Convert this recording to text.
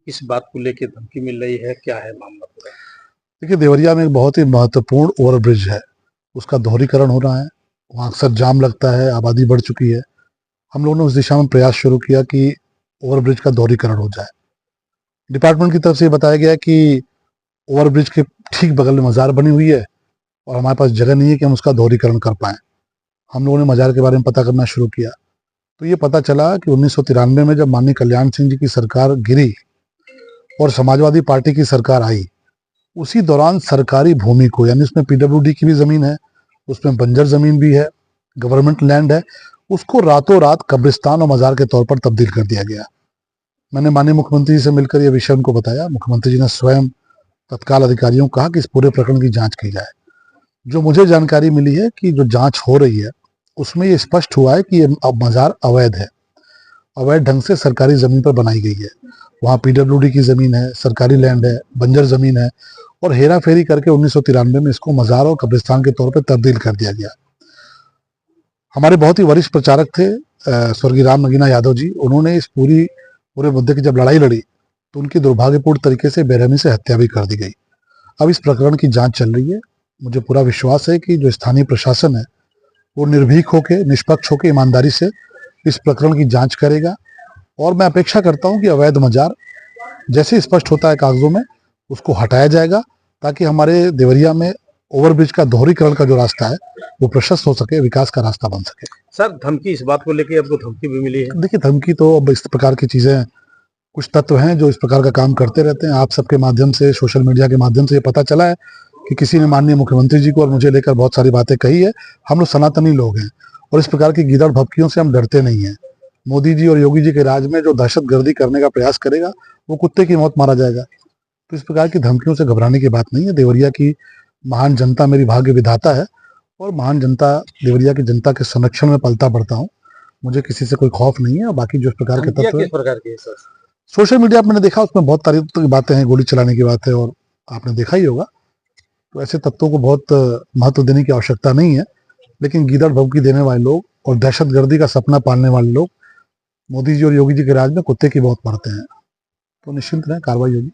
किस बात को लेके धमकी मिल रही है, क्या है मामला पूरा? देखिए, देवरिया में एक बहुत ही महत्वपूर्ण ओवरब्रिज है, उसका दोहरीकरण हो रहा है। वहाँ अक्सर जाम लगता है, आबादी बढ़ चुकी है। हम लोगों ने उस दिशा में प्रयास शुरू किया कि ओवरब्रिज का दोहरीकरण हो जाए। डिपार्टमेंट की तरफ से ये बताया गया है कि ओवरब्रिज के ठीक बगल में मज़ार बनी हुई है और हमारे पास जगह नहीं है कि हम उसका दोहरीकरण कर पाएँ। हम लोगों ने मज़ार के बारे में पता करना शुरू किया, तो ये पता चला कि 1993 में जब माननीय कल्याण सिंह जी की सरकार गिरी और समाजवादी पार्टी की सरकार आई, उसी दौरान सरकारी भूमि को, यानी उसमें पीडब्ल्यूडी की भी ज़मीन है, उसमें बंजर ज़मीन भी है, गवर्नमेंट लैंड है, उसको रातों रात कब्रिस्तान और मज़ार के तौर पर तब्दील कर दिया गया। मैंने माननीय मुख्यमंत्री जी से मिलकर ये विषय उनको बताया। मुख्यमंत्री जी ने स्वयं तत्काल अधिकारियों को कहा कि इस पूरे प्रकरण की जांच की जाए। जो मुझे जानकारी मिली है कि जो जांच हो रही है, उसमें ये स्पष्ट हुआ है कि ये अब मज़ार अवैध है, अवैध ढंग से सरकारी ज़मीन पर बनाई गई है। वहाँ पीडब्ल्यूडी की ज़मीन है, सरकारी लैंड है, बंजर ज़मीन है और हेरा फेरी करके 1993 में इसको मज़ार और कब्रिस्तान के तौर पर तब्दील कर दिया गया। हमारे बहुत ही वरिष्ठ प्रचारक थे स्वर्गीय राम नगीना यादव जी, उन्होंने इस पूरे मुद्दे की जब लड़ाई लड़ी तो उनकी दुर्भाग्यपूर्ण तरीके से बेरहमी से हत्या भी कर दी गई। अब इस प्रकरण की जांच चल रही है। मुझे पूरा विश्वास है कि जो स्थानीय प्रशासन है वो निर्भीक होकर, निष्पक्ष होकर, ईमानदारी से इस प्रकरण की जांच करेगा और मैं अपेक्षा करता हूं कि अवैध मजार जैसे स्पष्ट होता है कागजों में, उसको हटाया जाएगा ताकि हमारे देवरिया में ओवरब्रिज का दोहरीकरण का जो रास्ता है वो प्रशस्त हो सके, विकास का रास्ता बन सके। सर, धमकी इस बात को लेके आपको धमकी भी मिली है? देखिए, धमकी तो अब इस प्रकार की चीजें, कुछ तत्व हैं जो इस प्रकार का काम करते रहते हैं। आप सबके माध्यम से, सोशल मीडिया के माध्यम से ये पता चला है कि किसी ने माननीय मुख्यमंत्री जी को और मुझे लेकर बहुत सारी बातें कही है। हम लोग सनातनी लोग हैं और इस प्रकार की गीदड़ भभकियों से हम डरते नहीं हैं। मोदी जी और योगी जी के राज में जो दहशतगर्दी करने का प्रयास करेगा वो कुत्ते की मौत मारा जाएगा। तो इस प्रकार की धमकियों से घबराने की बात नहीं है। देवरिया की महान जनता मेरी भाग्य विधाता है और महान जनता, देवरिया की जनता के संरक्षण में पलता बढ़ता हूँ। मुझे किसी से कोई खौफ नहीं है। और बाकी जो इस प्रकार के तत्व किस प्रकार की है सर? सोशल मीडिया पर मैंने देखा, उसमें बहुत तारीफ की बातें हैं, गोली चलाने की बात है और आपने देखा ही होगा। तो ऐसे तत्वों को बहुत महत्व देने की आवश्यकता नहीं है। लेकिन गीदड़ भभकी देने वाले लोग और दहशतगर्दी का सपना पालने वाले लोग मोदी जी और योगी जी के राज में कुत्ते की मौत मरते हैं। तो निश्चिंत रहें, कार्रवाई होगी।